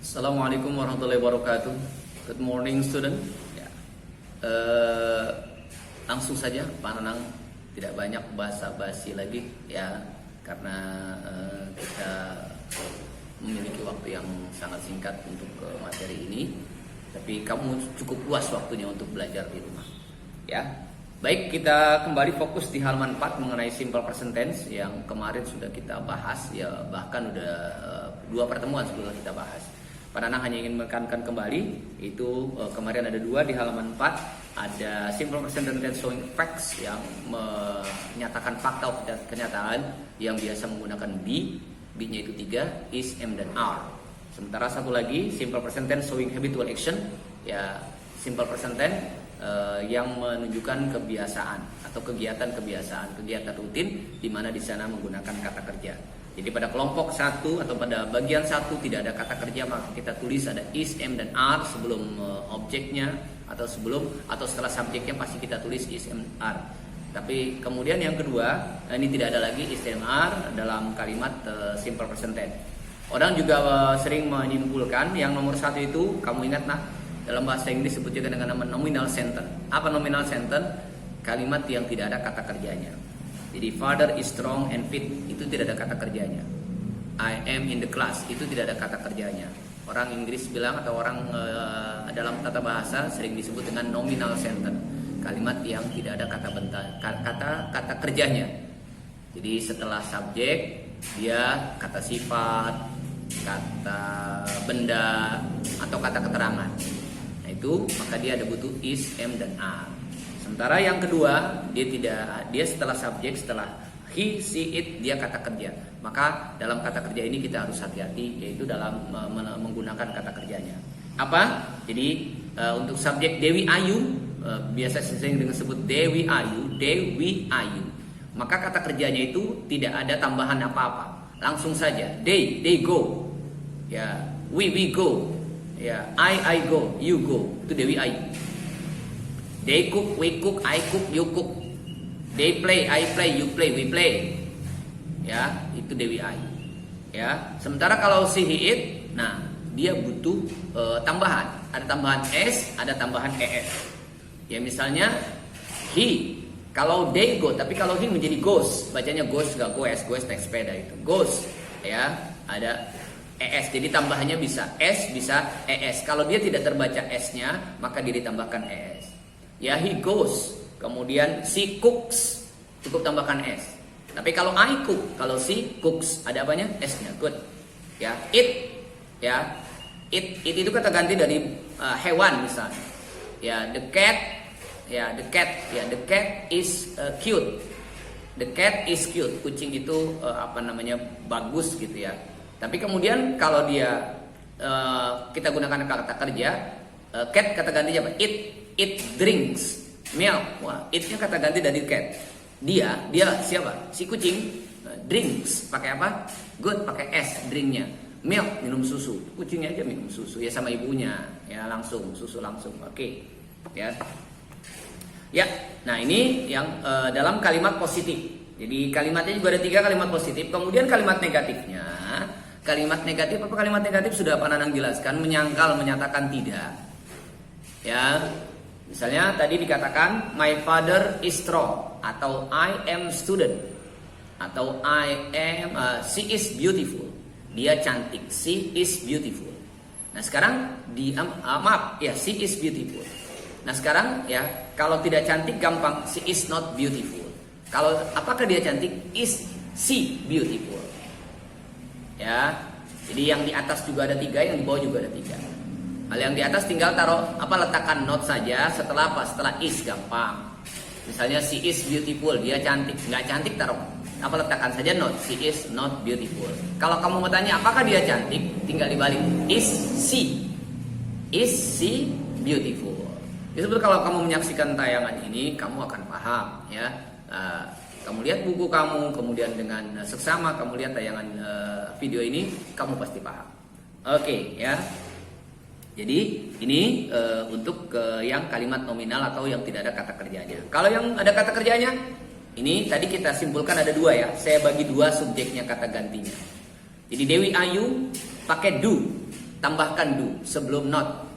Assalamualaikum warahmatullahi wabarakatuh. Good morning student. Ya. Langsung saja Pak Nanang, tidak banyak basa-basi lagi ya, karena kita memiliki waktu yang sangat singkat untuk materi ini. Tapi kamu cukup luas waktunya untuk belajar di rumah. Ya. Baik, kita kembali fokus di halaman 4 mengenai simple present tense yang kemarin sudah kita bahas ya, bahkan udah 2 pertemuan sebelum kita bahas. Pak Nanang hanya ingin menekankan kembali itu kemarin ada 2 di halaman 4, ada simple present tense showing facts yang menyatakan fakta atau kenyataan yang biasa menggunakan be-nya itu 3, is, am dan are. Sementara satu lagi simple present tense showing habitual action ya, simple present tense yang menunjukkan kebiasaan atau kegiatan rutin di mana di sana menggunakan kata kerja. Jadi pada kelompok 1 atau pada bagian 1 tidak ada kata kerja, maka kita tulis ada is, am dan are sebelum objeknya atau setelah subjeknya pasti kita tulis is, am, are. Tapi kemudian yang kedua, ini tidak ada lagi is, am, are dalam kalimat simple present tense. Orang juga sering menyimpulkan yang nomor 1 itu kamu ingat dalam bahasa Inggris disebut juga dengan nama nominal sentence. Apa nominal sentence? Kalimat yang tidak ada kata kerjanya. Jadi father is strong and fit itu tidak ada kata kerjanya. I am in the class itu tidak ada kata kerjanya. Orang Inggris bilang atau orang dalam tata bahasa sering disebut dengan nominal sentence. Kalimat yang tidak ada kata kerjanya. Jadi setelah subjek dia kata sifat, kata benda atau kata keterangan. Itu maka dia ada butuh is, am dan are. Sementara yang kedua dia setelah subjek, setelah he, she, it dia kata kerja. Maka dalam kata kerja ini kita harus hati-hati, yaitu dalam menggunakan kata kerjanya. Apa? Jadi untuk subjek Dewi Ayu biasa sering disebut Dewi Ayu. Maka kata kerjanya itu tidak ada tambahan apa-apa. Langsung saja they go. Ya, we go. Ya, I go, you go. Itu Dewi Ayu. They cook, we cook, I cook, you cook. They play, I play, you play, we play. Ya, itu Dewi Ayu. Ya, sementara kalau si he it, nah dia butuh tambahan. Ada tambahan s, ada tambahan es. Ya misalnya he, kalau they go, tapi kalau he menjadi goes, bacanya goes gak goes naik sepeda itu. Goes, ya, ada es, jadi tambahannya bisa s, bisa es. Kalau dia tidak terbaca s-nya, maka dia ditambahkan es. Ya, he goes. Kemudian she cooks, cukup tambahkan s. Tapi kalau I cook, kalau she cooks, ada apanya? S-nya. Good. Ya, it. Ya, it itu kata ganti dari hewan misalnya. Ya, the cat. Ya, the cat is cute. The cat is cute. Kucing itu bagus gitu ya. Tapi kemudian kalau dia kita gunakan kata kerja, cat kata gantinya apa? It drinks milk. Wah, itnya kata ganti dari cat. Dia siapa? Si kucing drinks pakai apa? Good, pakai s drinknya. Milk minum susu. Kucingnya aja minum susu ya sama ibunya. Ya langsung susu langsung. Oke. Ya. Ya. Nah ini yang dalam kalimat positif. Jadi kalimatnya juga ada 3 kalimat positif. Kemudian kalimat negatifnya. Kalimat negatif apa kalimat negatif sudah Pak Nanang jelaskan, menyangkal, menyatakan tidak. Ya, misalnya tadi dikatakan my father is strong atau I am student atau she is beautiful. Dia cantik, she is beautiful. Nah sekarang she is beautiful. Nah sekarang ya kalau tidak cantik gampang, she is not beautiful. Kalau apakah dia cantik, is she beautiful. Ya, jadi yang di atas juga ada 3, yang di bawah juga ada 3. Hal yang di atas tinggal taruh letakkan not saja setelah apa? Setelah is gampang. Misalnya she is beautiful, dia cantik. Nggak cantik taruh letakkan saja not, she is not beautiful. Kalau kamu mau tanya apakah dia cantik, tinggal dibalik. Is she beautiful? Itu kalau kamu menyaksikan tayangan ini, kamu akan paham ya. Kamu lihat buku kamu, kemudian dengan seksama kamu lihat tayangan video ini, kamu pasti paham. Oke, ya. Jadi ini untuk yang kalimat nominal atau yang tidak ada kata kerjanya. Kalau yang ada kata kerjanya, ini tadi kita simpulkan ada 2 ya. Saya bagi 2 subjeknya kata gantinya. Jadi Dewi Ayu pakai do. tambahkan do sebelum not.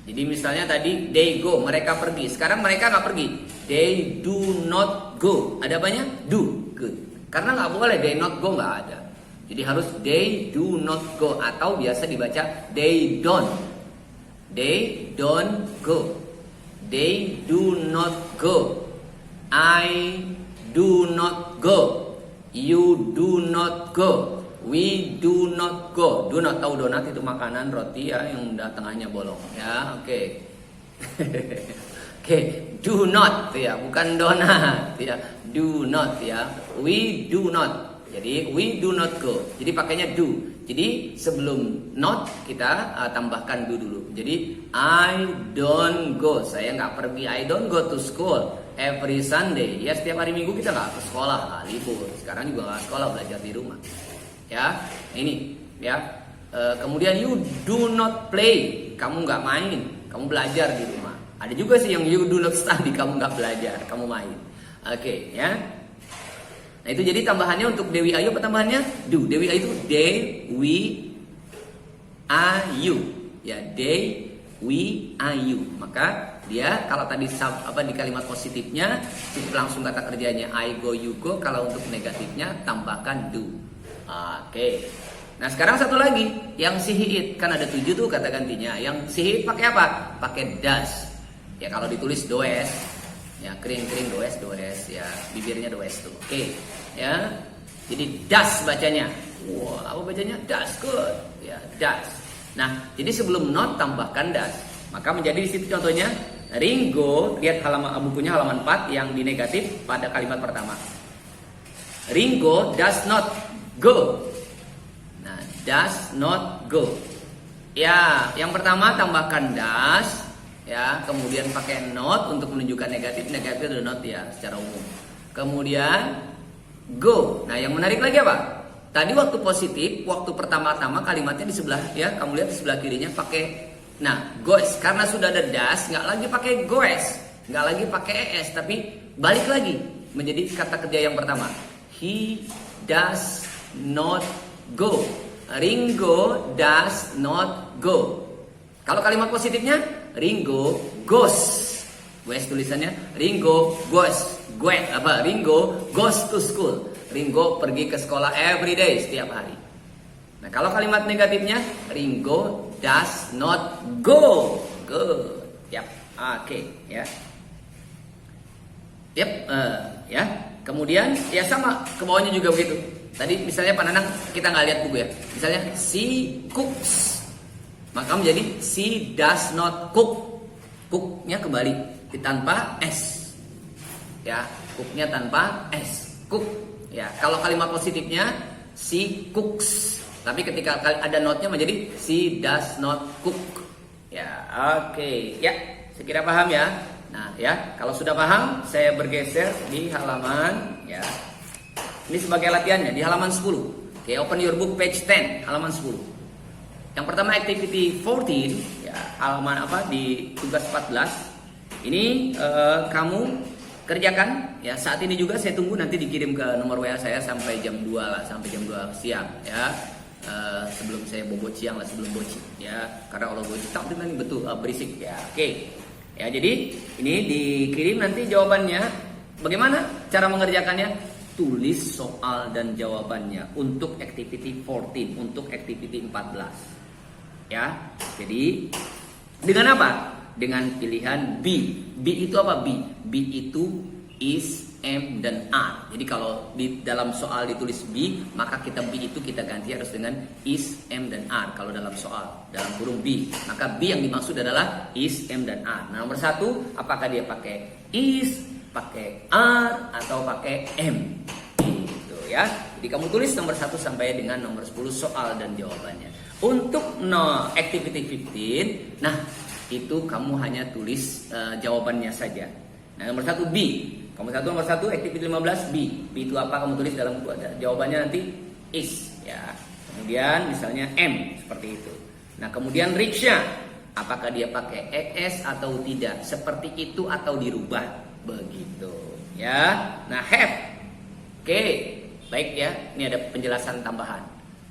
Jadi misalnya tadi they go, mereka pergi. Sekarang mereka nggak pergi. They do not go. Ada apanya? Do. Good. Karena nggak boleh they not go, nggak ada. Jadi harus they do not go, atau biasa dibaca they don't. They don't go. They do not go. I do not go. You do not go. We do not go. Do not, tahu donat itu makanan roti ya yang tengahnya bolong ya. Oke. Oke, do not ya, bukan donat ya. Do not ya. We do not. Jadi we do not go. Jadi pakainya do. Jadi sebelum not kita tambahkan do dulu. Jadi I don't go. Saya nggak pergi. I don't go to school every Sunday. Ya setiap hari Minggu kita nggak ke sekolah, libur. Sekarang juga nggak sekolah, belajar di rumah. Ya, ini ya. Kemudian you do not play, kamu nggak main, kamu belajar di rumah. Ada juga sih yang you do not study, kamu nggak belajar, kamu main. Oke, ya. Nah itu jadi tambahannya untuk Dewi Ayu, apa tambahannya? Do. Dewi Ayu itu they, we, ayu. Ya, they, we, ayu. Maka dia kalau tadi di kalimat positifnya cukup langsung kata kerjanya I go, you go. Kalau untuk negatifnya tambahkan do. Oke. Nah sekarang satu lagi yang si it, kan ada 7 tuh kata gantinya. Yang si it pakai apa? Pakai does. Ya kalau ditulis does, ya kering does ya, bibirnya does tuh. Oke. Ya. Jadi does bacanya. Wah, apa bacanya? Does, good. Ya, does. Nah, jadi sebelum not tambahkan does. Maka menjadi di situ contohnya Ringo, lihat bukunya halaman 4 yang di negatif pada kalimat pertama. Ringo does not go. Nah, does not go. Ya, yang pertama tambahkan does, ya, kemudian pakai not untuk menunjukkan negatif ada not ya secara umum. Kemudian go. Nah, yang menarik lagi apa? Tadi waktu positif, waktu pertama-tama kalimatnya di sebelah ya, kamu lihat di sebelah kirinya pakai goes. Karena sudah ada does, nggak lagi pakai goes, nggak lagi pakai es, tapi balik lagi menjadi kata kerja yang pertama. He does not go. Ringo does not go. Kalau kalimat positifnya Ringo goes. Goes tulisannya Ringo goes. Ringo goes to school. Ringo pergi ke sekolah every day, setiap hari. Nah, kalau kalimat negatifnya Ringo does not go. Good. Yap. Oke, ya. Yap, ya. Kemudian ya sama ke bawahnya juga begitu. Tadi misalnya Pak Nanang kita nggak lihat buku ya. Misalnya she cooks, maka menjadi she does not cook. Cooknya kembali tanpa s. Ya, cooknya tanpa s. Cook. Ya, kalau kalimat positifnya she cooks. Tapi ketika ada notnya menjadi she does not cook. Ya, oke. Ya, sekira paham ya. Nah, ya, kalau sudah paham, saya bergeser di halaman ya. Ini sebagai latihannya di halaman 10. Oke, open your book page 10, halaman 10. Yang pertama activity 14, ya, halaman di tugas 14. Ini kamu kerjakan ya. Saat ini juga saya tunggu nanti dikirim ke nomor WA saya sampai jam 2 lah, sampai jam 2 siang ya. Sebelum saya bobot siang lah, sebelum boci ya. Karena kalau boci tak betul berisik ya. Oke. Ya, jadi ini dikirim nanti jawabannya. Bagaimana cara mengerjakannya? Tulis soal dan jawabannya untuk activity 14, untuk activity 14. Ya. Jadi dengan apa? Dengan pilihan B. B itu apa? B itu is, am, dan are. Jadi kalau di dalam soal ditulis B, maka kita B itu kita ganti harus dengan is, am, dan are. Kalau dalam soal, dalam kurung B, maka B yang dimaksud adalah is, am, dan are. Nah, nomor 1, apakah dia pakai is, pakai are, atau pakai am? Gitu ya. Jadi kamu tulis nomor 1 sampai dengan nomor 10 soal dan jawabannya. Untuk activity 15, nah itu kamu hanya tulis jawabannya saja. Nah, nomor 1 B. Nomor 1 activity 15 B. B itu apa? Kamu tulis dalam buku ada. Jawabannya nanti is ya. Kemudian misalnya M seperti itu. Nah, kemudian rickshaw. Apakah dia pakai ES atau tidak? Seperti itu atau dirubah? Begitu ya. Nah, have. Oke. Baik ya. Ini ada penjelasan tambahan.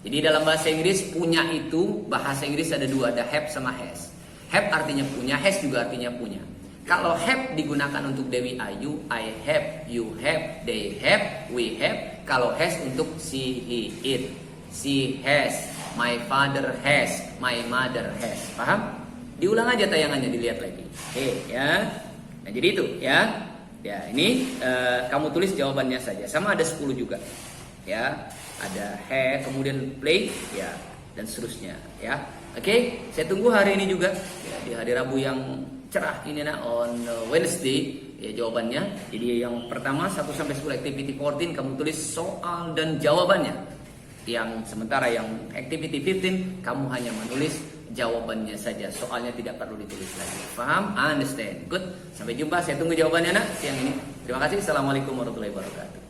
Jadi dalam bahasa Inggris punya itu bahasa Inggris ada dua, ada have sama has. Have artinya punya, has juga artinya punya. Kalau have digunakan untuk Dewi Ayu, I have, you have, they have, we have. Kalau has untuk she, he, it. She has, my father has, my mother has. Paham? Diulang aja tayangannya, dilihat lagi. Oke, ya. Nah, jadi itu, ya. Ya, ini kamu tulis jawabannya saja. Sama ada 10 juga. Ya, ada have, kemudian play, ya, dan seterusnya, ya. Oke, saya tunggu hari ini juga, ya, di hari Rabu yang cerah ini on Wednesday, ya, jawabannya. Jadi yang pertama 1 sampai 10 activity 14 kamu tulis soal dan jawabannya. Yang sementara yang activity 15 kamu hanya menulis jawabannya saja, soalnya tidak perlu ditulis lagi. Paham? Understand? Good. Sampai jumpa, saya tunggu jawabannya nak siang ini. Terima kasih. Assalamualaikum warahmatullahi wabarakatuh.